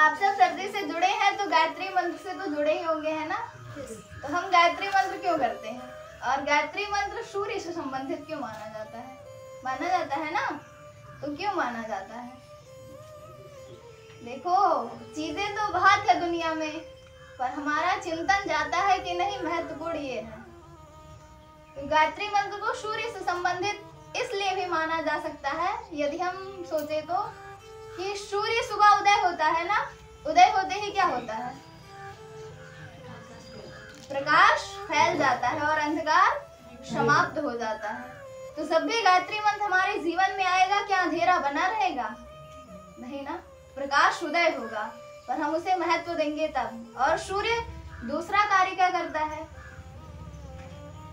आप सब सर्दी से जुड़े हैं तो गायत्री मंत्र से तो जुड़े ही होंगे, है ना। तो हम गायत्री मंत्र क्यों करते हैं और गायत्री मंत्र सूर्य से संबंधित क्यों माना जाता है? माना जाता है ना, तो क्यों माना जाता है? देखो, चीजें तो बहुत है दुनिया में, पर हमारा चिंतन जाता है कि नहीं, महत्वपूर्ण ये है। तो गायत्री मंत्र को सूर्य से संबंधित इसलिए भी माना जा सकता है, यदि हम सोचे तो, कि सूर्य सुबह उदय होता है ना, उदय होते ही क्या होता है? प्रकाश फैल जाता है और अंधकार समाप्त हो जाता है। तो जब भी गायत्री मंत्र हमारे जीवन में आएगा, क्या अंधेरा बना रहेगा? नहीं ना, प्रकाश उदय होगा, पर हम उसे महत्व देंगे तब। और सूर्य दूसरा कार्य क्या करता है?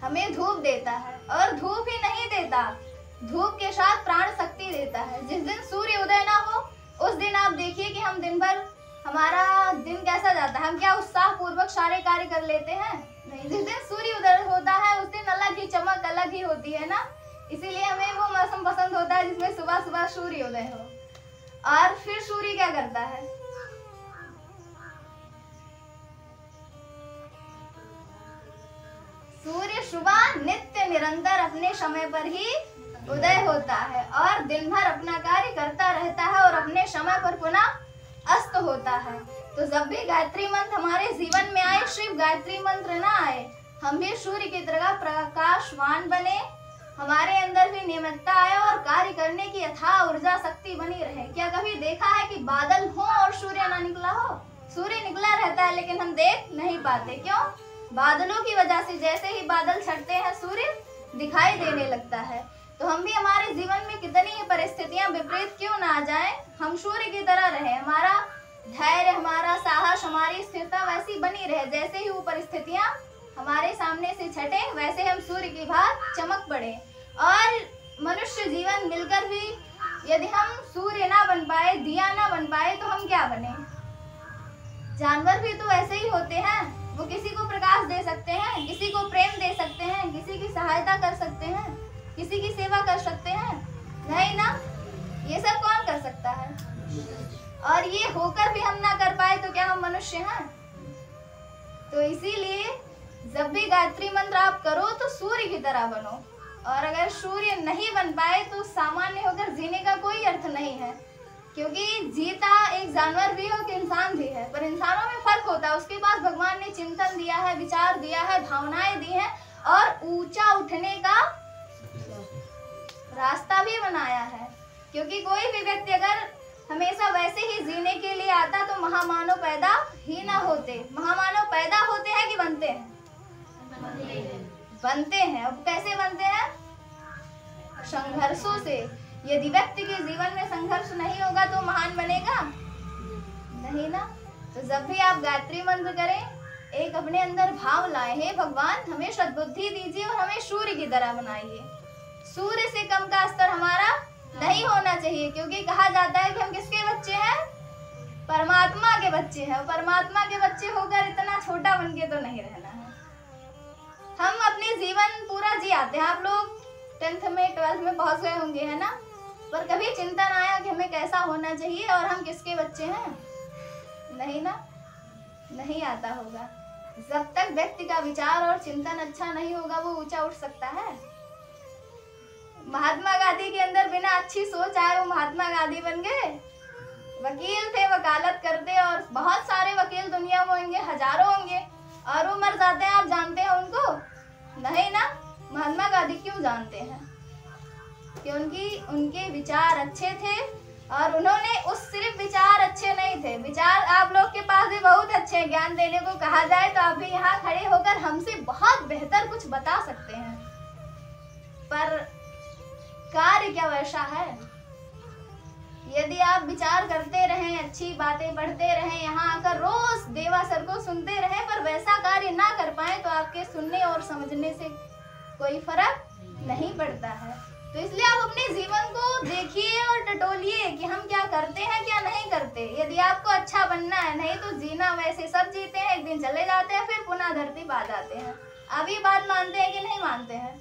हमें धूप देता है, और धूप ही नहीं देता, धूप के साथ प्राण शक्ति देता है। जिस दिन सूर्य उदय ना हो, उस दिन आप देखिए कि हम दिन भर, हमारा दिन कैसा जाता है। हम क्या उत्साह पूर्वक सारे कार्य कर लेते हैं? नहीं। जिस दिन सूर्य उदय होता है, उस दिन अलग ही चमक अलग ही होती है ना। इसीलिए हमें वो मौसम पसंद होता है जिसमें सुबह सुबह सूर्य उदय हो। और फिर सूर्य क्या करता है? सूर्य सुबह नित्य निरंतर अपने समय पर ही उदय होता है और दिन भर अपना कार्य करता रहता है और अपने समय पर पुनः अस्त होता है। तो जब भी गायत्री मंत्र हमारे जीवन में आए, सिर्फ गायत्री मंत्र ना आए, हम भी सूर्य की तरह प्रकाशवान बने, हमारे अंदर भी नियमितता आए और कार्य करने की अथाह ऊर्जा शक्ति बनी रहे। क्या कभी देखा है कि बादल हो और सूर्य ना निकला हो? सूर्य निकला रहता है लेकिन हम देख नहीं पाते। क्यों? बादलों की वजह से। जैसे ही बादल छटते हैं, सूर्य दिखाई देने लगता है। तो हम भी, हमारे जीवन में कितनी ही परिस्थितियां विपरीत क्यों ना आ जाएं, हम सूर्य की तरह रहे। हमारा धैर्य, हमारा साहस, हमारी स्थिरता वैसी बनी रहे। जैसे ही वो परिस्थितियां हमारे सामने से छटे, वैसे हम सूर्य की भांति चमक पड़े। और मनुष्य जीवन मिलकर भी यदि हम सूर्य ना बन पाए, दिया ना बन पाए, तो हम क्या बने? जानवर भी तो ऐसे ही होते हैं। वो किसी को प्रकाश दे सकते हैं, किसी को प्रेम दे सकते हैं, किसी की सहायता कर सकते हैं, किसी की सेवा कर सकते हैं, नहीं ना? ये सब कौन कर सकता है? और ये होकर भी हम ना कर पाए तो क्या हम मनुष्य हैं? तो इसीलिए जब भी गायत्री मंत्र आप करो तो सूर्य की तरह बनो। और अगर सूर्य नहीं बन पाए तो सामान्य होकर जीने का कोई अर्थ नहीं है। क्योंकि जीता एक जानवर भी हो कि इंसान भी है, पर इंसानों में फर्क होता है। उसके पास भगवान ने चिंतन दिया है, विचार दिया है, भावनाएं दी हैं और ऊंचा उठने का रास्ता भी बनाया है। क्योंकि कोई भी व्यक्ति अगर हमेशा वैसे ही जीने के लिए आता तो महामानव पैदा ही ना होते। महामानव पैदा होते हैं कि बनते हैं? बनते हैं। अब कैसे बनते हैं? संघर्षों से। यदि व्यक्ति के जीवन में संघर्ष नहीं होगा तो महान बनेगा नहीं ना। तो जब भी आप गायत्री मंत्र करें, एक अपने अंदर भाव लाए, हे भगवान हमें सद्बुद्धि दीजिए और हमें सूर्य की तरह बनाइए। सूर्य से कम का स्तर हमारा नहीं होना चाहिए। क्योंकि कहा जाता है कि हम किसके बच्चे हैं? परमात्मा के बच्चे हैं। परमात्मा के बच्चे होकर इतना छोटा बन के तो नहीं रहना है। हम अपने जीवन पूरा जी आते हैं। आप लोग 10th में 12th में पहुंच गए होंगे, है ना? पर कभी चिंतन आया कि हमें कैसा होना चाहिए और हम किसके बच्चे हैं? नहीं ना, नहीं आता होगा। जब तक व्यक्ति का विचार और चिंतन अच्छा नहीं होगा, वो ऊंचा उठ सकता है? महात्मा गांधी के अंदर बिना अच्छी सोच आए वो महात्मा गांधी बन गए। वकील थे, वकालत करते, और बहुत सारे वकील दुनिया में होंगे, हजारों होंगे, और वो मर जाते हैं। आप जानते हैं उनको? नहीं ना। महात्मा गांधी क्यों जानते हैं? क्योंकि उनके विचार अच्छे थे और उन्होंने उस सिर्फ विचार अच्छे नहीं थे, विचार आप लोग के पास भी बहुत अच्छे ज्ञान देने को कहा जाए तो आप भी यहाँ खड़े होकर हमसे बहुत बेहतर कुछ बता सकते हैं, पर कार्य क्या वैसा है? यदि आप विचार करते रहें, अच्छी बातें पढ़ते रहें, यहाँ आकर रोज देवा सर को सुनते रहें, पर वैसा कार्य ना कर पाए तो आपके सुनने और समझने से कोई फर्क नहीं पड़ता है। तो इसलिए आप अपने जीवन को देखिए और टटोलिए कि हम क्या करते हैं, क्या नहीं करते। यदि आपको अच्छा बनना है, नहीं तो जीना वैसे सब जीते हैं, एक दिन चले जाते हैं, फिर पुनः धरती पा जाते हैं। आप ये बात मानते हैं कि नहीं मानते हैं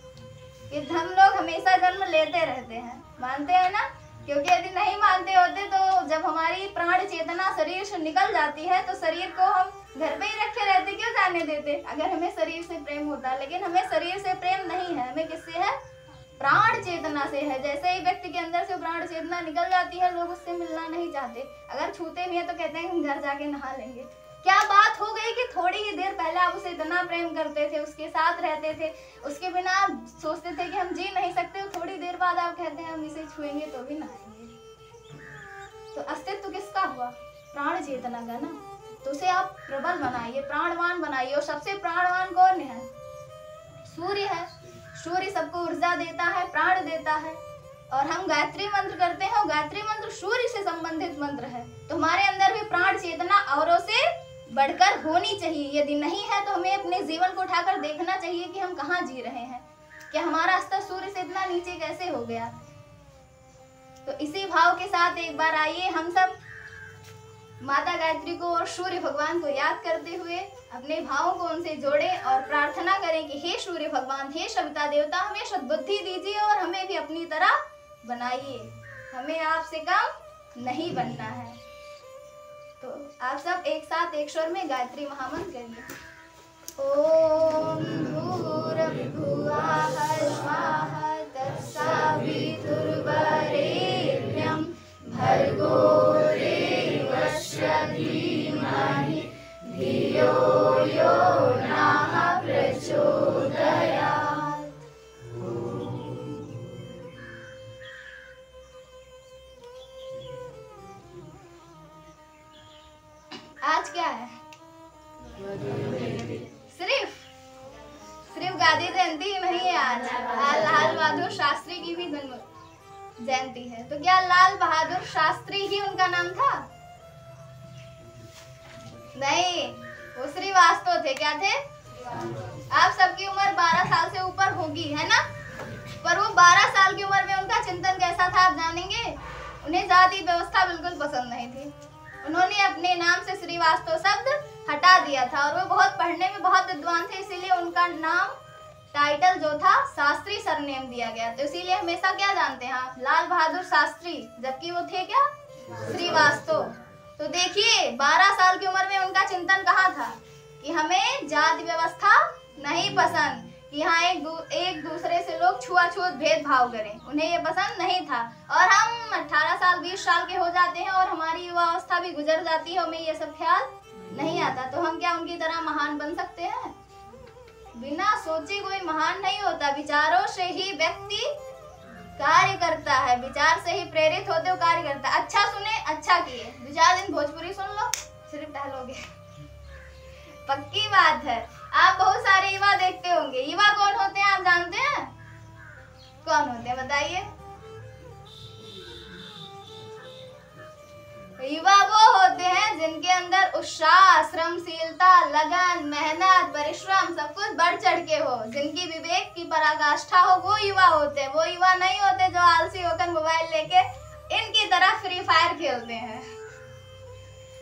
कि हम लोग हमेशा जन्म लेते रहते हैं? मानते हैं ना? क्योंकि यदि नहीं मानते होते तो जब हमारी प्राण चेतना शरीर से निकल जाती है तो शरीर को हम घर पे ही रखे रहते, क्यों जाने देते अगर हमें शरीर से प्रेम होता। लेकिन हमें शरीर से प्रेम नहीं है, हमें किससे है? प्राण चेतना से है। जैसे ही व्यक्ति के अंदर से प्राण चेतना निकल जाती है, लोग उससे मिलना नहीं चाहते। अगर छूते भी है तो कहते हैं हम घर जाके नहा लेंगे। क्या बात हो गई कि थोड़ी ही देर पहले आप उसे इतना प्रेम करते थे, उसके साथ रहते थे, उसके बिना आप सोचते थे कि हम जी नहीं सकते, थोड़ी देर बाद आप कहते हैं हम इसे छुएंगे तो भी नहाएंगे। तो अस्तित्व किसका हुआ? प्राण चेतना का ना। तो उसे आप प्रबल बनाइए, प्राणवान बनाइए। और सबसे प्राणवान कौन है? सूर्य है। सूर्य सबको ऊर्जा देता है, प्राण देता है। और हम गायत्री मंत्र करते हैं, गायत्री मंत्र सूर्य से संबंधित मंत्र है। तो हमारे अंदर भी प्राण चेतना औरों से बढ़कर होनी चाहिए। यदि नहीं है तो हमें अपने जीवन को उठाकर देखना चाहिए कि हम कहाँ जी रहे हैं, कि हमारा स्तर सूर्य से इतना नीचे कैसे हो गया। तो इसी भाव के साथ एक बार आइए हम सब माता गायत्री को और सूर्य भगवान को याद करते हुए अपने भावों को उनसे जोड़ें और प्रार्थना करें कि हे सूर्य भगवान, हे सविता देवता, हमें सद्बुद्धि दीजिए और हमें भी अपनी तरह बनाइए। हमें आपसे कम नहीं बनना है। तो आप सब एक साथ एक स्वर में गायत्री महामंत्र करिए। ओम भूर्भुवः स्वः तत्सवितुर्वरेण्यं भर्गो देवस्य धीमहि धियो यो नः प्रचोदयात्। आज क्या है? सिर्फ गांधी जयंती ही नहीं है आज लाल बहादुर शास्त्री की भी जन्म जयंती है। तो क्या लाल बहादुर शास्त्री ही उनका नाम था? नहीं, वो श्रीवास्तव थे। क्या थे? आप सबकी उम्र 12 साल से ऊपर होगी, है ना? पर वो 12 साल की उम्र में उनका चिंतन कैसा था आप जानेंगे? उन्हें जाति व्यवस्था बिल्कुल पसंद नहीं थी। उन्होंने अपने नाम से श्रीवास्तव शब्द हटा दिया था और वो बहुत पढ़ने में बहुत विद्वान थे, इसीलिए उनका नाम टाइटल जो था शास्त्री सरनेम दिया गया। तो इसीलिए हमेशा क्या जानते हैं आप? लाल बहादुर शास्त्री, जबकि वो थे क्या? श्रीवास्तव। तो देखिए 12 साल की उम्र में उनका चिंतन कहाँ था कि हमें जाति व्यवस्था नहीं पसंद, कि यहाँ एक दूसरे से लोग छुआछूत भेदभाव करें, उन्हें ये पसंद नहीं था। और हम 18 साल 20 साल के हो जाते हैं और हमारी युवा अवस्था भी गुजर जाती है, हमें ये सब ख्याल नहीं आता। तो हम क्या उनकी तरह महान बन सकते हैं? बिना सोचे कोई महान नहीं होता। विचारों से ही व्यक्ति कार्य करता है, विचार से ही प्रेरित होते हुए कार्य करता है। अच्छा सुने, अच्छा किए, 2-4 दिन भोजपुरी सुन लो, सिर्फ टहलोगे। पक्की बात है। आप बहुत सारे युवा देखते होंगे। युवा कौन होते हैं आप जानते हैं? कौन होते हैं बताइए? युवा वो होते हैं जिनके अंदर उत्साह, श्रमशीलता, लगन, मेहनत, परिश्रम सब कुछ बढ़ चढ़ के हो, जिनकी विवेक की पराकाष्ठा हो, वो युवा होते हैं। वो युवा नहीं होते जो आलसी होकर मोबाइल लेके इनकी तरह फ्री फायर खेलते हैं।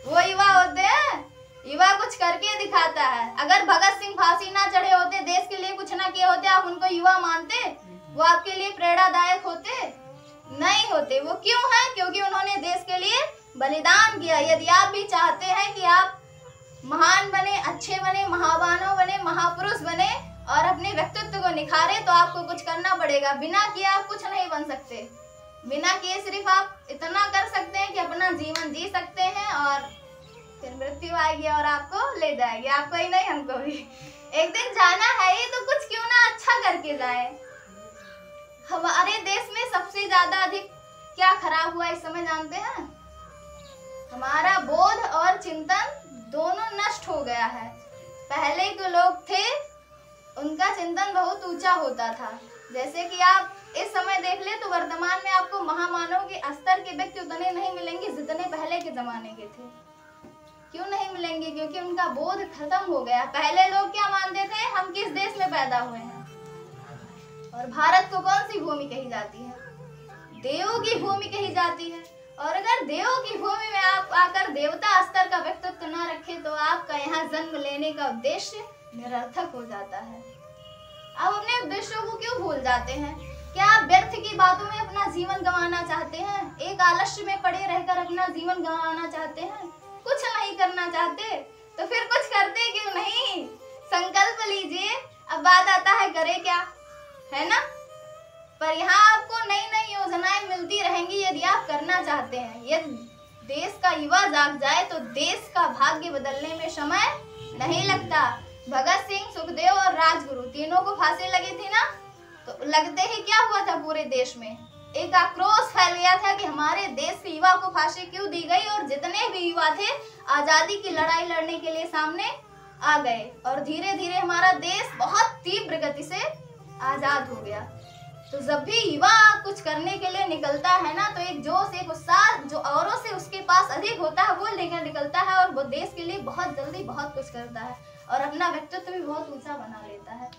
वो युवा होते हैं, युवा कुछ करके दिखाता है। अगर भगत सिंह फांसी ना चढ़े होते, देश के लिए कुछ ना किए होते, आप उनको युवा मानते? वो आपके लिए प्रेरणादायक होते? नहीं होते। वो क्यों है? क्योंकि उन्होंने देश के लिए बलिदान किया। यदि आप भी चाहते हैं कि आप महान बने, अच्छे बने, महाबानो बने, महापुरुष बने और अपने व्यक्तित्व को निखारे, तो आपको कुछ करना पड़ेगा। बिना किए आप कुछ नहीं बन सकते। बिना किए सिर्फ आप इतना कर सकते हैं कि अपना जीवन जी सकते हैं और फिर मृत्यु आएगी और आपको ले जाएगी। आपको ही नहीं, हमको भी एक दिन जाना है ही, तो कुछ क्यों ना अच्छा करके जाए। हमारे देश में सबसे ज्यादा अधिक क्या खराब हुआ इस समय जानते हैं? हमारा बोध और चिंतन दोनों नष्ट हो गया है। पहले के लोग थे, उनका चिंतन बहुत ऊंचा होता था। जैसे कि आप इस समय देख ले तो वर्तमान में आपको महामानव के स्तर के व्यक्ति उतने नहीं मिलेंगे जितने पहले के जमाने के थे। क्यों नहीं मिलेंगे? क्योंकि उनका बोध खत्म हो गया। पहले लोग क्या मानते थे? हम किस देश में पैदा हुए हैं और भारत को कौन सी भूमि कही जाती है? देवों की भूमि कही जाती है। और अगर देवों की भूमि में आप आकर देवता स्तर का व्यक्तित्व न रखे तो आपका यहाँ जन्म लेने का उद्देश्य निरर्थक हो जाता है। आप अपने उद्देश्यों को क्यों भूल जाते हैं? क्या आप व्यर्थ की बातों में अपना जीवन गंवाना चाहते हैं? एक आलस्य में पड़े रहकर अपना जीवन गंवाना चाहते हैं? कुछ नहीं करना चाहते तो फिर कुछ करते क्यों नहीं? संकल्प लीजिए। अब बात आता है करे क्या, है ना? पर यहाँ आपको नई नई योजनाएं मिलती रहेंगी यदि आप करना चाहते हैं। यदि देश का युवा जाग जाए तो देश का भाग्य बदलने में समय नहीं लगता। भगत सिंह, सुखदेव और राजगुरु तीनों को फांसी लगी थी ना, तो लगते ही क्या हुआ था? पूरे देश में एक आक्रोश फैल गया था कि हमारे देश के युवा को फांसी क्यों दी गई, और जितने भी युवा थे आजादी की लड़ाई लड़ने के लिए सामने आ गए और धीरे धीरे हमारा देश बहुत तीव्र गति से आजाद हो गया। तो जब भी युवा कुछ करने के लिए निकलता है ना, तो एक जोश, एक उत्साह जो औरों से उसके पास अधिक होता है वो लेकर निकलता है और वो देश के लिए बहुत जल्दी बहुत कुछ करता है और अपना व्यक्तित्व भी बहुत ऊंचा बना लेता है।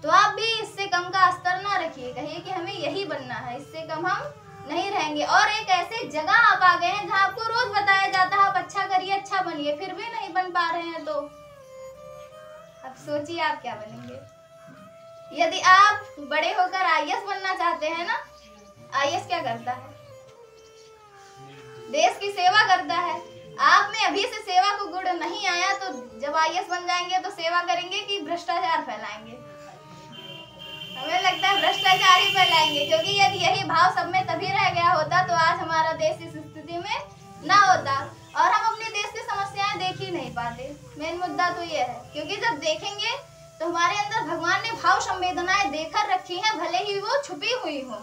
तो आप भी इससे कम का स्तर ना रखिए, कहिए कि हमें यही बनना है, इससे कम हम नहीं रहेंगे। और एक ऐसे जगह आप आ गए हैं जहाँ आपको रोज बताया जाता है आप अच्छा करिए, अच्छा बनिए, फिर भी नहीं बन पा रहे हैं, तो अब सोचिए आप क्या बनेंगे। यदि आप बड़े होकर आईएएस बनना चाहते हैं ना, आईएएस क्या करता है? देश की सेवा करता है। आप में अभी से सेवा को गुण नहीं आया तो जब आईएएस बन जाएंगे तो सेवा करेंगे कि भ्रष्टाचार फैलाएंगे? हमें लगता है भ्रष्टाचार ही फैलाएंगे, क्योंकि यदि यही भाव सब में तभी रह गया होता तो आज हमारा देश इस स्थिति में ना होता और हम अपने देश की समस्याएं देख ही नहीं पाते। मेन मुद्दा तो ये है, क्योंकि जब देखेंगे तो हमारे अंदर भगवान ने भाव संवेदनाएं देकर रखी हैं, भले ही वो छुपी हुई हो।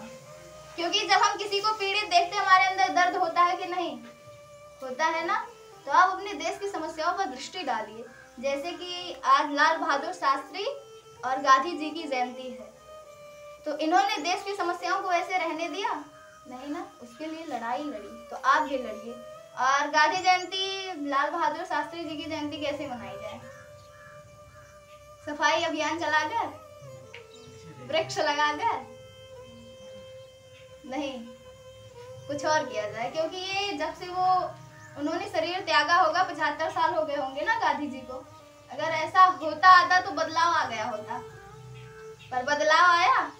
क्योंकि जब हम किसी को पीड़ित देखते हैं हमारे अंदर दर्द होता है कि नहीं होता है ना? तो आप अपने देश की समस्याओं पर दृष्टि डालिए। जैसे कि आज लाल बहादुर शास्त्री और गांधी जी की जयंती है, तो इन्होंने देश की समस्याओं को ऐसे रहने दिया नहीं ना, उसके लिए लड़ाई लड़ी। तो आप भी लड़िए। और गांधी जयंती, लाल बहादुर शास्त्री जी की जयंती कैसे मनाई जाए? सफाई अभियान चलाकर, वृक्ष लगाकर नहीं, कुछ और किया जाए। क्योंकि ये जब से वो उन्होंने शरीर त्यागा होगा 75 साल हो गए होंगे ना गांधी जी को। अगर ऐसा होता आता तो बदलाव आ गया होता, पर बदलाव आया?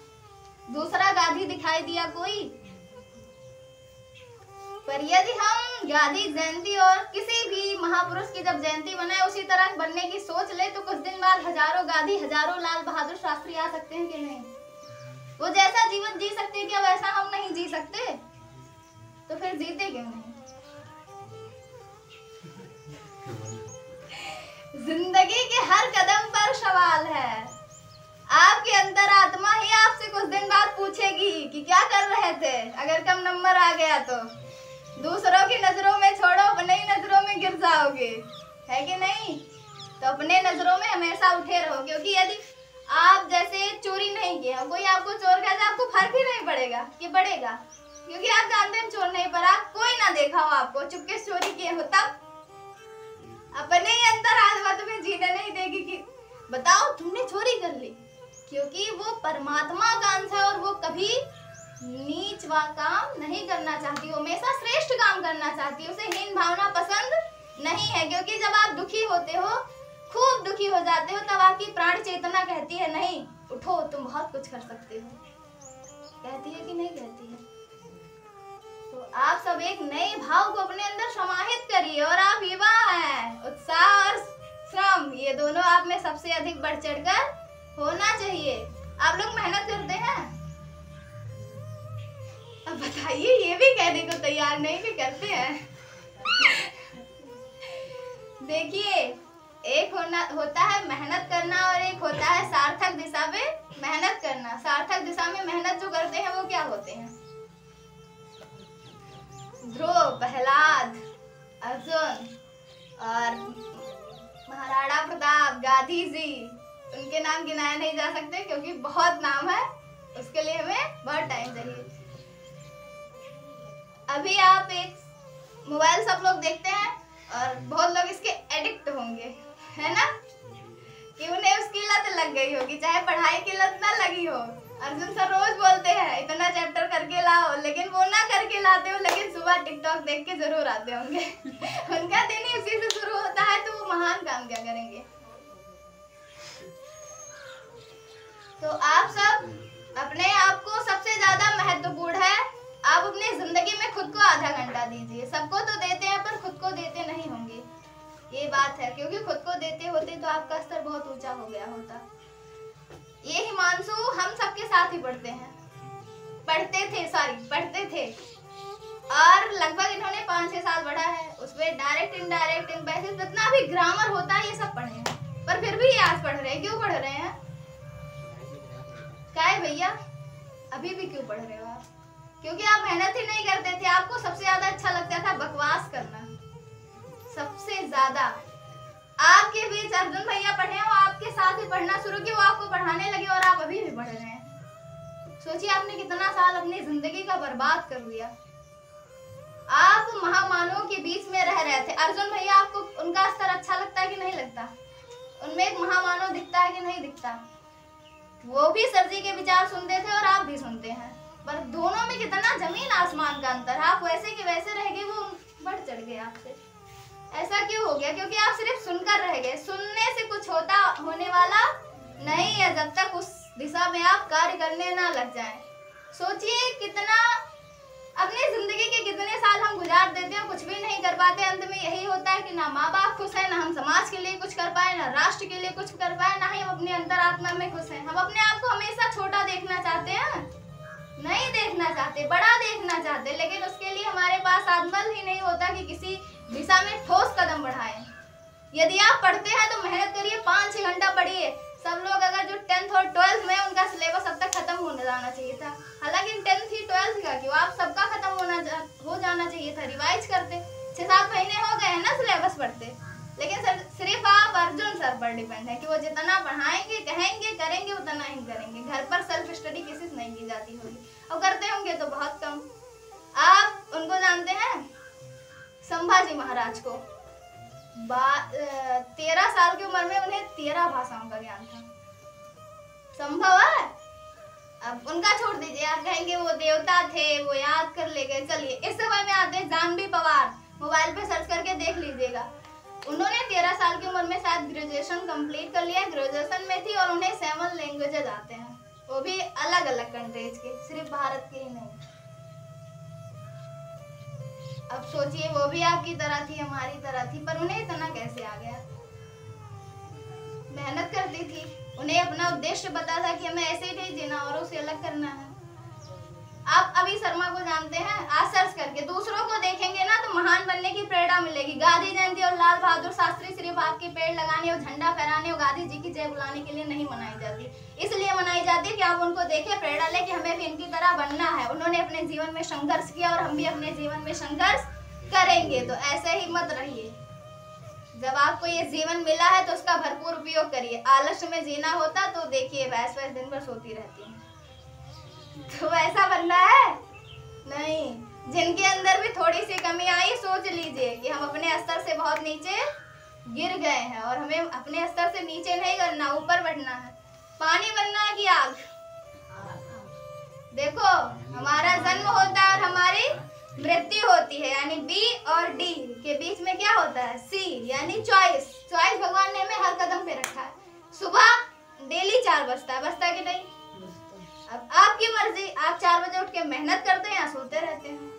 दूसरा गांधी दिखाई दिया कोई? पर यदि हम गांधी जयंती और किसी भी महापुरुष की जब जयंती बनाए उसी तरह बनने की सोच ले तो कुछ दिन बाद हजारों गांधी, हजारों लाल बहादुर शास्त्री आ सकते हैं कि नहीं? वो जैसा जीवन जी सकते हैं क्या वैसा हम नहीं जी सकते? तो फिर जीते क्यों नहीं? जिंदगी के हर कदम पर सवाल है। आपके अंदर आत्मा ही आपसे कुछ दिन बाद पूछेगी कि क्या कर रहे थे। अगर कम नंबर आ गया तो दूसरों की नजरों में छोड़ो, अपने ही नजरों में गिर जाओगे, है कि नहीं? तो अपने नजरों में हमेशा उठे रहो। क्योंकि यदि आप जैसे चोरी नहीं किया, कोई आपको चोर कहे तो आपको फर्क ही नहीं पड़ेगा कि पड़ेगा, क्योंकि आप जानते हैं चोर नहीं, पर आप कोई ना देखा हो आपको चुपके चोरी किए हो, तब अपने ही अंदर आत्मा तुम्हें जीने नहीं देगी कि बताओ तुमने चोरी कर ली। क्योंकि वो परमात्मा का अंश है और वो कभी नीच वा काम नहीं करना चाहती, वो हमेशा श्रेष्ठ काम करना चाहती है। उसे हीन भावना पसंद नहीं है। क्योंकि जब आप दुखी होते हो, खूब दुखी हो जाते हो, तब आपकी प्राण चेतना कहती है नहीं उठो, तुम बहुत कुछ कर सकते हो। कहती है कि नहीं कहती है? तो आप सब एक नए भाव को अपने अंदर समाहित करिए। और आप युवा हैं, उत्साह और श्रम ये दोनों आप में सबसे अधिक बढ़ चढ़कर होना चाहिए। आप लोग मेहनत करते हैं? अब बताइए, ये भी कहने को तैयार नहीं भी करते हैं। देखिए, एक होता है मेहनत करना और एक होता है सार्थक दिशा में मेहनत करना। सार्थक दिशा में मेहनत जो करते हैं वो क्या होते हैं? ध्रुव, प्रहलाद, अर्जुन और महाराणा प्रताप, गांधी जी, उनके नाम गिनाए नहीं जा सकते क्योंकि बहुत नाम है, उसके लिए हमें बहुत टाइम चाहिए। अभी आप एक मोबाइल सब लोग देखते हैं और बहुत लोग इसके एडिक्ट होंगे, है ना? कि उन्हें उसकी लत लग गई होगी, चाहे पढ़ाई की लत ना लगी हो। अर्जुन सर रोज बोलते हैं इतना चैप्टर करके लाओ, लेकिन वो ना करके लाते हो, लेकिन सुबह टिकटॉक देख के जरूर आते होंगे। उनका दिन ही उसी से शुरू होता है, तो वो महान काम क्या करेंगे? तो आप सब अपने आप को सबसे ज्यादा आप अपनी जिंदगी में खुद को आधा घंटा दीजिए। सबको तो देते हैं पर खुद को देते नहीं होंगे, ये बात है, क्योंकि खुद को देते होते तो आपका स्तर बहुत ऊंचा हो गया होता। ये हिमांशु हम सबके साथ ही पढ़ते थे और लगभग इन्होंने 5-6 साल पढ़ा है। उसमें डायरेक्ट इनडायरेक्ट इम्पैसिव जितना भी ग्रामर होता है ये सब पढ़े हैं, पर फिर भी ये आज पढ़ रहे हैं। क्यों पढ़ रहे हैं? क्या है भैया, अभी भी क्यों पढ़ रहे हो आप? क्योंकि आप मेहनत ही नहीं करते थे। आपको सबसे ज्यादा अच्छा लगता था बकवास करना, सबसे ज्यादा। आपके बीच अर्जुन भैया पढ़े, वो आपके साथ ही पढ़ना शुरू किया, वो आपको पढ़ाने लगे और आप अभी भी पढ़ रहे हैं। सोचिए आपने कितना साल अपनी जिंदगी का बर्बाद कर दिया। आप महामानवों के बीच में रह रहे थे। अर्जुन भैया आपको उनका स्तर अच्छा लगता है कि नहीं लगता? उनमें एक महामानव दिखता है कि नहीं दिखता? वो भी सर जी के विचार सुनते थे और आप भी सुनते हैं, पर दोनों में कितना जमीन आसमान का अंतर है। आप वैसे के वैसे रह गए, वो बढ़ चढ़ गए आपसे। ऐसा क्यों हो गया? क्योंकि आप सिर्फ सुनकर रह गए। सुनने से कुछ होने वाला नहीं है जब तक उस दिशा में आप कार्य करने ना लग जाएं। सोचिए कितना अपनी जिंदगी के कितने साल हम गुजार देते हैं, कुछ भी नहीं कर पाते। अंत में यही होता है कि ना माँ बाप खुश है, ना हम समाज के लिए कुछ कर पाए, ना राष्ट्र के लिए कुछ कर पाए, ना ही हम अपने अंतरात्मा में खुश हैं। हम अपने आप को हमेशा छोटा देखना चाहते हैं, नहीं देखना चाहते, बड़ा देखना चाहते, लेकिन उसके लिए हमारे पास आत्मबल ही नहीं होता कि किसी दिशा में ठोस कदम बढ़ाएं। यदि आप पढ़ते हैं तो मेहनत करिए, 5-6 घंटा पढ़िए। सब लोग अगर जो 10th और 12th में उनका सिलेबस अब तक खत्म होने जाना चाहिए था, हालांकि 10th ही 12th का क्यों, आप सबका खत्म हो जाना चाहिए था। रिवाइज करते, 6-7 महीने हो गए हैं ना सिलेबस पढ़ते, लेकिन सिर्फ आप अर्जुन सर पर डिपेंड है कि वो जितना पढ़ाएंगे, कहेंगे, करेंगे उतना ही करेंगे। घर पर सेल्फ स्टडी किसी से नहीं की जाती होगी, और करते होंगे तो बहुत कम। आप उनको जानते हैं, संभाजी महाराज को 13 साल की उम्र में उन्हें 13 भाषाओं का ज्ञान था। संभव है? अब उनका छोड़ दीजिए, आप कहेंगे वो देवता थे, वो याद कर ले गए। चलिए इस समय में आते हैं जानवी पवार, मोबाइल पे सर्च करके देख लीजिएगा। उन्होंने 13 साल की उम्र में शायद ग्रेजुएशन कंप्लीट कर लिया, ग्रेजुएशन में थी, और उन्हें 7 लैंग्वेजेस आते हैं, वो भी अलग अलग कंट्रीज के, सिर्फ भारत के ही नहीं। अब सोचिए वो भी आपकी तरह थी, हमारी तरह थी, पर उन्हें इतना कैसे आ गया? मेहनत करती थी, उन्हें अपना उद्देश्य पता था कि हमें ऐसे ही नहीं जीना, औरों से अलग करना है। आप अभी शर्मा को जानते हैं? आज सर्च करके दूसरों को देखेंगे ना तो महान बनने की प्रेरणा मिलेगी। गांधी जयंती और लाल बहादुर शास्त्री सिर्फ आपके पेड़ लगाने और झंडा फहराने और गांधी जी की जय बुलाने के लिए नहीं मनाई जाती, इसलिए मनाई जाती है कि आप उनको देखें, प्रेरणा लें कि हमें भी इनकी तरह बनना है। उन्होंने अपने जीवन में संघर्ष किया और हम भी अपने जीवन में संघर्ष करेंगे। तो ऐसे ही मत रहिए। जब आपको ये जीवन मिला है तो उसका भरपूर उपयोग करिए। आलस्य में जीना होता तो देखिए भैंस दिन भर सोती रहती है, तो ऐसा बनना है नहीं। जिनके अंदर भी थोड़ी सी कमी आई, सोच लीजिए कि हम अपने स्तर से बहुत नीचे गिर गए हैं और हमें अपने स्तर से नीचे नहीं करना, ऊपर बढ़ना है। पानी बनना है कि आग? देखो हमारा जन्म होता है और हमारी मृत्यु होती है, यानी बी और डी के बीच में क्या होता है? सी, यानी चॉइस। चॉइस भगवान ने हमें हर कदम पे रखा है। सुबह डेली 4 बजता है कि नहीं? अब आपकी मर्जी, आप 4 बजे उठ के मेहनत करते हैं या सोते रहते हैं?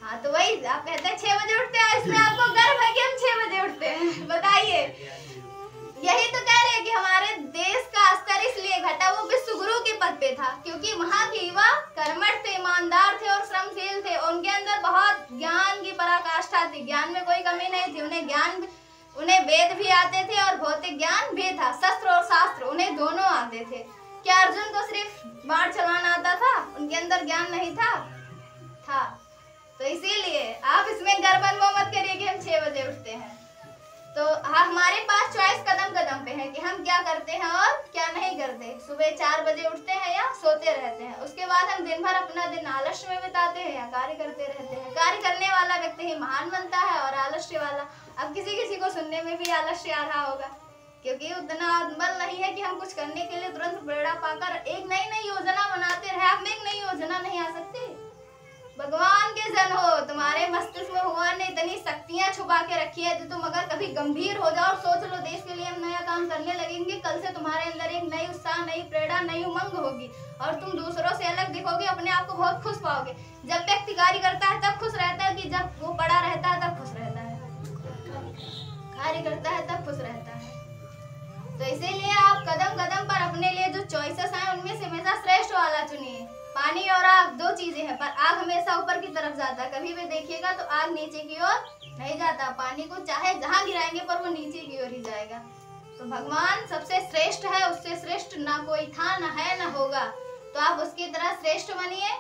हाँ तो वही आप कहते हैं 6 बजे उठते हैं, इसमें आपको गर्व है कि हम 6 बजे उठते हैं? बताइए। यही तो कह रहे हैं कि हमारे देश का स्तर इसलिए घटा, वो विश्व गुरु के पद पे था क्योंकि वहाँ के युवा कर्मठ थे, ईमानदार थे और श्रमशील थे। उनके अंदर बहुत ज्ञान की पराकाष्ठा थी, ज्ञान में कोई कमी नहीं थी। उन्हें वेद भी आते थे और भौतिक ज्ञान भी था, शस्त्र और शास्त्र उन्हें दोनों आते थे। क्या अर्जुन को सिर्फ बाण चलाना आता था? उनके अंदर ज्ञान नहीं था? तो इसीलिए आप इसमें गर्व अनुभव मत करिए कि हम 6 बजे उठते हैं। तो हमारे पास चॉइस कदम कदम पे है कि हम क्या करते हैं और क्या नहीं करते। सुबह 4 बजे उठते हैं या सोते रहते हैं, उसके बाद हम दिन भर अपना दिन आलस्य में बिताते हैं या कार्य करते रहते हैं। कार्य करने वाला व्यक्ति ही महान बनता है और आलस्य वाला, अब किसी को सुनने में भी आलस्य आ रहा होगा क्योंकि उतना बल नहीं है कि हम कुछ करने के लिए तुरंत प्रेरणा पाकर एक नई योजना बनाते रहे। आप में एक नई योजना नहीं आ सकती? भगवान के जन हो, तुम्हारे मस्तिष्क में भगवान ने इतनी शक्तियां छुपा के रखी है जो तुम अगर कभी गंभीर हो जाओ, सोच लो देश के लिए हम नया काम करने लगेंगे, कल से तुम्हारे अंदर एक नई उत्साह, नई प्रेरणा, नई उमंग होगी और तुम दूसरों से अलग दिखोगे, अपने आप को बहुत खुश पाओगे। जब व्यक्ति कार्य करता है तब खुश रहता है कि जब वो पड़ा रहता है तब खुश रहता है, कार्य करता है तब खुश रहता है। तो इसीलिए आप कदम कदम पर अपने लिए जो चॉइसेस हैं उनमें से हमेशा श्रेष्ठ वाला चुनिए। पानी और आग दो चीजें हैं, पर आग हमेशा ऊपर की तरफ जाता है, कभी भी देखिएगा तो आग नीचे की ओर नहीं जाता। पानी को चाहे जहां गिराएंगे पर वो नीचे की ओर ही जाएगा। तो भगवान सबसे श्रेष्ठ है, उससे श्रेष्ठ ना कोई था, ना है, ना होगा। तो आप उसकी तरह श्रेष्ठ बनिए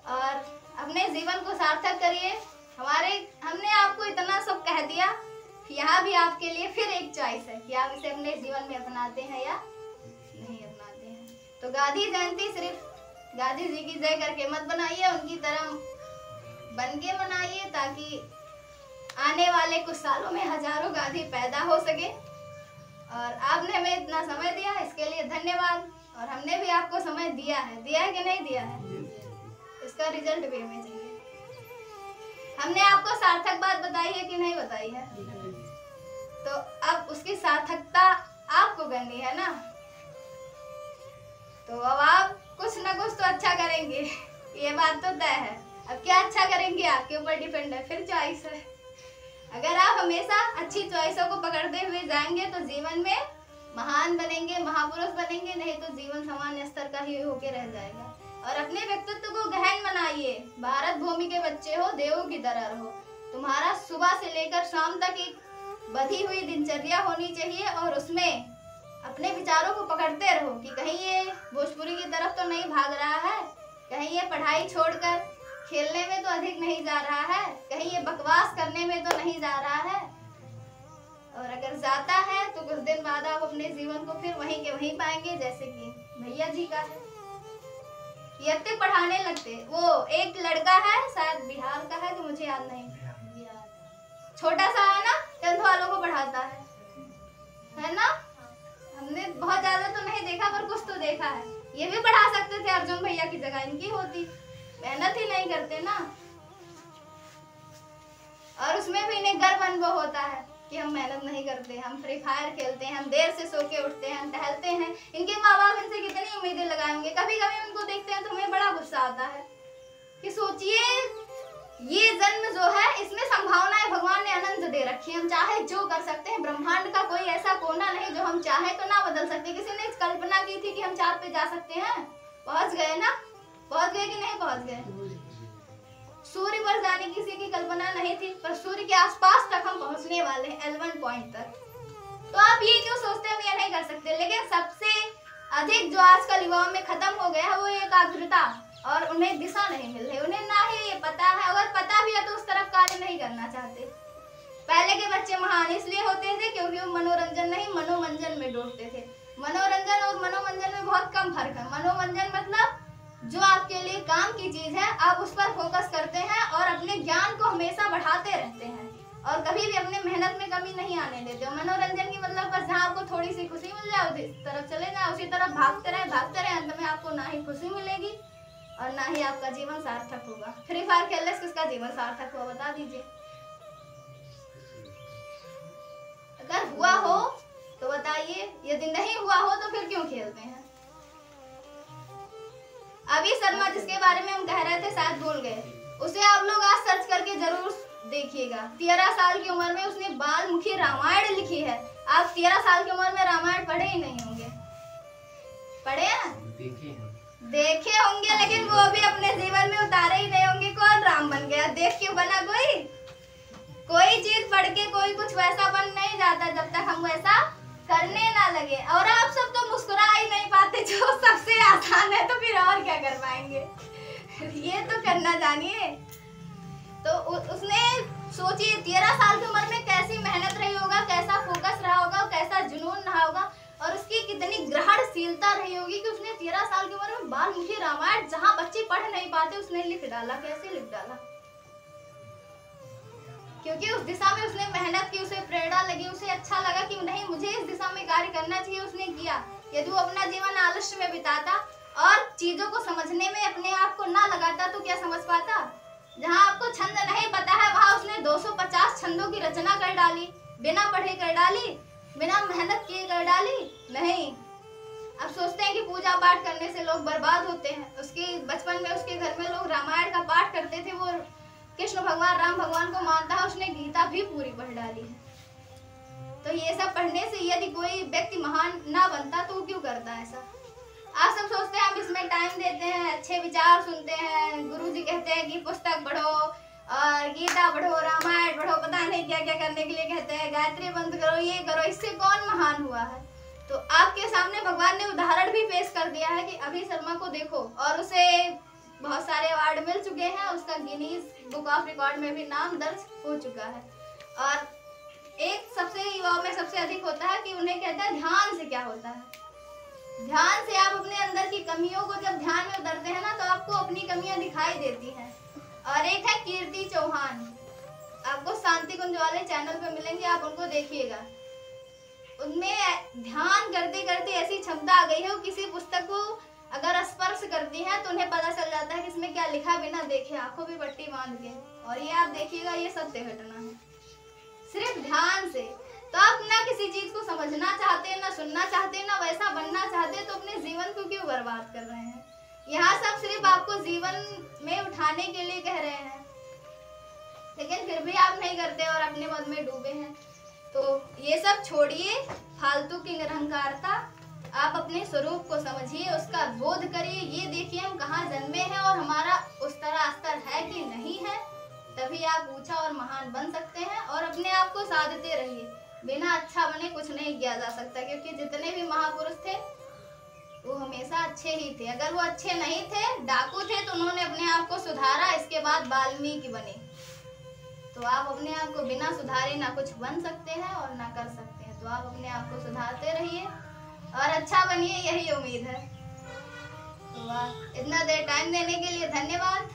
और अपने जीवन को सार्थक करिए। हमने आपको इतना सब कह दिया, यहाँ भी आपके लिए फिर एक चॉइस है कि आप इसे अपने जीवन में अपनाते हैं या नहीं अपनाते हैं। तो गांधी जयंती सिर्फ गांधी जी की जय करके मत बनाइए, उनकी तरह बन के मनाइए ताकि आने वाले कुछ सालों में हजारों गांधी पैदा हो सके। और आपने हमें इतना समय दिया, इसके लिए धन्यवाद। और हमने भी आपको समय दिया है कि नहीं दिया है, इसका रिजल्ट भी हमें चाहिए। हमने आपको सार्थक बात बताई है कि नहीं बताई है, तो अब उसकी सार्थकता आपको करनी है ना। तो अब आप कुछ ना कुछ तो अच्छा करेंगे, ये बात तो तय है। अब क्या अच्छा करेंगे आपके ऊपर डिपेंड है, फिर चॉइस है। अगर आप हमेशा अच्छी चॉइसों को पकड़ते हुए जाएंगे तो जीवन में महान बनेंगे, महापुरुष बनेंगे, नहीं तो जीवन सामान्य स्तर का ही होके रह जाएगा। और अपने व्यक्तित्व को गहन बनाइए। भारत भूमि के बच्चे हो, देवों की तरह रहो। तुम्हारा सुबह से लेकर शाम तक एक बधी हुई दिनचर्या होनी चाहिए और उसमें अपने विचारों को पकड़ते रहो कि कहीं ये भोजपुरी की तरफ तो नहीं भाग रहा है, कहीं ये पढ़ाई छोड़कर खेलने में तो अधिक नहीं जा रहा है, कहीं ये बकवास करने में तो नहीं जा रहा है। और अगर जाता है तो कुछ दिन बाद आप अपने जीवन को फिर वहीं के वहीं पाएंगे, जैसे कि भैया जी का है। ये तक पढ़ाने लगते, वो एक लड़का है शायद बिहार का है, तो मुझे याद नहीं, छोटा सा है ना, 10th वालों को पढ़ाता है ना। हमने बहुत ज्यादा तो नहीं देखा पर कुछ तो देखा है। ये भी पढ़ा सकते थे, अर्जुन भैया की जगह इनकी होती, मेहनत ही नहीं करते ना। और उसमें भी इन्हें गर्व अनुभव होता है कि हम मेहनत नहीं करते, हम फ्री फायर खेलते हैं, हम देर से सो के उठते हैं, हम टहलते हैं। इनके माँ बाप इनसे कितनी उम्मीदें लगाए होंगे। कभी कभी उनको देखते हैं तो हमें बड़ा गुस्सा आता है कि सोचिए ये जन्म जो है इसमें संभावनाएं भगवान ने अनंत दे रखी है, हम चाहे जो कर सकते हैं। ब्रह्मांड का कोई ऐसा कोना नहीं जो हम चाहे तो ना बदल सकते। किसी ने कल्पना की थी कि हम चांद पे जा सकते हैं, पहुंच गए ना, पहुंच गए कि नहीं पहुंच गए। सूर्य पर जाने की किसी की कल्पना नहीं थी, पर सूर्य के आसपास तक हम पहुंचने वाले हैं, L1 पॉइंट तक। तो आप ये क्यों सोचते हैं हम ये नहीं कर सकते। लेकिन सबसे अधिक जो आजकल युवाओं में खत्म हो गया है वो एकाग्रता, और उन्हें दिशा नहीं मिल रही, उन्हें ना ही ये पता है, अगर पता भी है तो उस तरफ कार्य नहीं करना चाहते। पहले के बच्चे महान इसलिए होते थे क्योंकि वो मनोरंजन नहीं मनोमंजन में डूबते थे। मनोरंजन और मनोमंजन में बहुत कम फर्क है। मनोमंजन मतलब जो आपके लिए काम की चीज है, आप उस पर फोकस करते हैं और अपने ज्ञान को हमेशा बढ़ाते रहते हैं और कभी भी अपने मेहनत में कमी नहीं आने देते हो। मनोरंजन की मतलब बस जहाँ आपको थोड़ी सी खुशी मिल जाए उसी तरफ चले जाए, उसी तरफ भागते रहे, अंत में आपको ना ही खुशी मिलेगी और ना ही आपका जीवन सार्थक होगा। फ्री फायर खेलने से किसका जीवन सार्थक हुआ बता दीजिए। अगर हुआ हो तो बताइए, यदि नहीं हुआ हो तो फिर क्यों खेलते हैं। अभी शर्मा जिसके बारे में हम कह रहे थे शायद भूल गए, उसे आप लोग आज सर्च करके जरूर देखिएगा। 13 साल की उम्र में उसने वाल्मीकि रामायण लिखी है। आप 13 साल की उम्र में रामायण पढ़े ही नहीं होंगे, पढ़े हैं? देखे होंगे लेकिन वो भी अपने जीवन में उतारे ही नहीं होंगे। कौन राम बन गया, देख के बना कोई चीज पढ़ के कोई कुछ वैसा बन नहीं जाता जब तक हम वैसा करने ना लगे। और आप सब तो मुस्कुरा ही नहीं पाते, जो सबसे आसान है, तो फिर और क्या कर पाएंगे। ये तो करना जानिए। तो उसने सोचिए 13 साल की उम्र में कैसी मेहनत रही होगा, कैसा फोकस रहा होगा, कैसा जुनून रहा होगा और उसकी कितनी ग्रहणशीलता रही होगी कि उसने 13 साल की उम्र में वाल्मीकि रामायण जहाँ बच्चे पढ़ नहीं पाते उसने लिख डाला। कैसे लिख डाला? क्योंकि उस दिशा में उसने मेहनत की, उसे प्रेरणा लगी, उसे अच्छा लगा कि नहीं मुझे इस दिशा में कार्य करना चाहिए, उसने किया। यदि वो अपना जीवन आलस्य में बिताता और चीजों को समझने में अपने आप को ना लगाता तो क्या समझ पाता। जहाँ आपको छंद नहीं पता है वहां उसने 250 छंदों की रचना कर डाली, बिना पढ़े कर डाली, बिना मेहनत किए कर डाली। नहीं, अब सोचते हैं कि पूजा पाठ करने से लोग बर्बाद होते हैं। उसके बचपन में उसके घर में लोग रामायण का पाठ करते थे, वो कृष्ण भगवान राम भगवान को मानता है, उसने गीता भी पूरी पढ़ डाली है। तो ये सब पढ़ने से यदि कोई व्यक्ति महान ना बनता तो वो क्यों करता है ऐसा। आप सब सोचते हैं हम इसमें टाइम देते हैं, अच्छे विचार सुनते हैं, गुरुजी कहते हैं कि पुस्तक पढ़ो और गीता पढ़ो, रामायण पढ़ो, पता नहीं क्या क्या करने के लिए कहते हैं, गायत्री मंत्र करो, ये करो, इससे कौन महान हुआ है। तो आपके सामने भगवान ने उदाहरण भी पेश कर दिया है कि अभी शर्मा को देखो, और उसे बहुत सारे अवार्ड मिल चुके हैं, उसका गिनीज बुक ऑफ रिकॉर्ड में भी नाम दर्ज हो चुका है। और एक सबसे युवाओं में सबसे अधिक होता है कि उन्हें कहता है ध्यान से क्या होता है। ध्यान से आप अपने अंदर की कमियों को जब ध्यान में उतरते हैं ना तो आपको अपनी कमियां दिखाई देती हैं। और एक है कीर्ति चौहान, आपको शांति कुंज वाले चैनल पे मिलेंगे, आप उनको देखिएगा। उनमें ध्यान करते करते ऐसी क्षमता आ गई है, वो किसी पुस्तक को अगर स्पर्श करती है तो उन्हें पता चल जाता है कि इसमें क्या लिखा, बिना देखे आंखों पे पट्टी बांध के। और ये आप देखिएगा, ये सत्य घटना है, सिर्फ ध्यान से। तो आप ना किसी चीज को समझना चाहते, ना सुनना चाहते, ना वैसा बनना चाहते, तो अपने जीवन को क्यों बर्बाद कर रहे हैं। यहाँ सब सिर्फ आपको जीवन में उठाने के लिए कह रहे हैं, लेकिन फिर भी आप नहीं करते और अपने मद में डूबे हैं। तो ये सब छोड़िए, फालतू की निरहंकारता, आप अपने स्वरूप को समझिए, उसका बोध करिए, ये देखिए हम कहाँ जन्मे हैं और हमारा उस तरह स्तर है कि नहीं है। तभी आप ऊंचा और महान बन सकते हैं। और अपने आप को साधते रहिए, बिना अच्छा बने कुछ नहीं किया जा सकता, क्योंकि जितने भी महापुरुष थे वो हमेशा अच्छे ही थे। अगर वो अच्छे नहीं थे, डाकू थे, तो उन्होंने अपने आप को सुधारा, इसके बाद वाल्मीकि बने। तो आप अपने आप को बिना सुधारे ना कुछ बन सकते हैं और ना कर सकते हैं। तो आप अपने आप को सुधारते रहिए और अच्छा बनिए, यही उम्मीद है। तो इतना देर टाइम देने के लिए धन्यवाद।